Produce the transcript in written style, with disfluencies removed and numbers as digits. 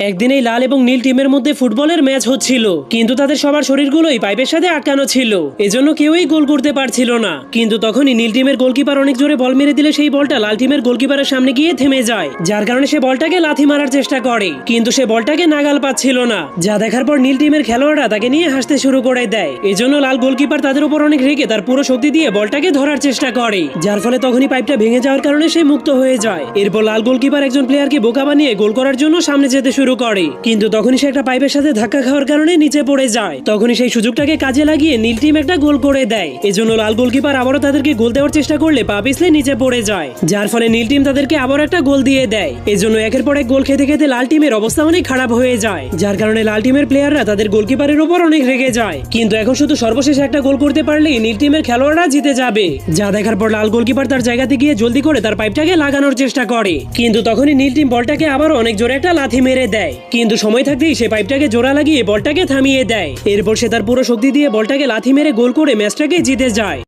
একদিন এই লাল এবং নীল টিমের মধ্যে ফুটবলের ম্যাচ হচ্ছিল, কিন্তু তাদের সবার শরীরগুলোই পাইপের সাথে আটকানো ছিল, এজন্য কেউই গোল করতে পারছিল না। কিন্তু তখনই নীল টিমের গোলকিপার অনেক জোরে বল মেরে দিলে সেই বলটা লাল টিমের গোলকিপারের সামনে গিয়ে থেমে যায়, যার কারণে সে বলটাকে লাথি মারার চেষ্টা করে, কিন্তু সে বলটাকে নাগাল পাচ্ছিল না। যা দেখার পর নীল টিমের খেলোয়াড়রা তাকে নিয়ে হাসতে শুরু করে দেয়। এজন্য লাল গোলকিপার তাদের উপর অনেক রেগে তার পুরো শক্তি দিয়ে বলটাকে ধরার চেষ্টা করে, যার ফলে তখনই পাইপটা ভেঙে যাওয়ার কারণে সে মুক্ত হয়ে যায়। এরপর লাল গোলকিপার একজন প্লেয়ারকে বোকা বানিয়ে গোল করার জন্য সামনে যেতে শুরু করে, কিন্তু তখনই সে একটা পাইপের সাথে ধাক্কা খাওয়ার কারণে নিচে পড়ে যায়। তখনই সেই সুযোগটাকে কাজে লাগিয়ে নীল টিম একটা গোল করে দেয়। এজন্য লাল গোলকিপার আবারও তাদেরকে গোল দেওয়ার চেষ্টা করলে পা পিছলে নিচে পড়ে যায়, যার ফলে নীল টিম তাদেরকে আবার একটা গোল দিয়ে দেয়। এজন্য একের পর এক গোল খেতে খেতে লাল টিমের অবস্থা অনেক খারাপ হয়ে যায়, যার কারণে লাল টিমের প্লেয়াররা তাদের গোলকিপারের উপর অনেক রেগে যায়। কিন্তু এখন শুধু সর্বশেষ একটা গোল করতে পারলেই নীল টিমের খেলোয়াড়রা জিতে যাবে। যা দেখার পর লাল গোলকিপার তার জায়গাতে গিয়ে জলদি করে তার পাইপটাকে লাগানোর চেষ্টা করে, কিন্তু তখনই নীল টিম বলটাকে আবার অনেক জোরে একটা লাথি মেরে দেয়, কিন্তু সময় থাকতেই সে পাইপটাকে জোড়া লাগিয়ে বলটাকে থামিয়ে দেয়। এরপর সে তার পুরো শক্তি দিয়ে বলটাকে লাথি মেরে গোল করে ম্যাচটাকে জিতে যায়।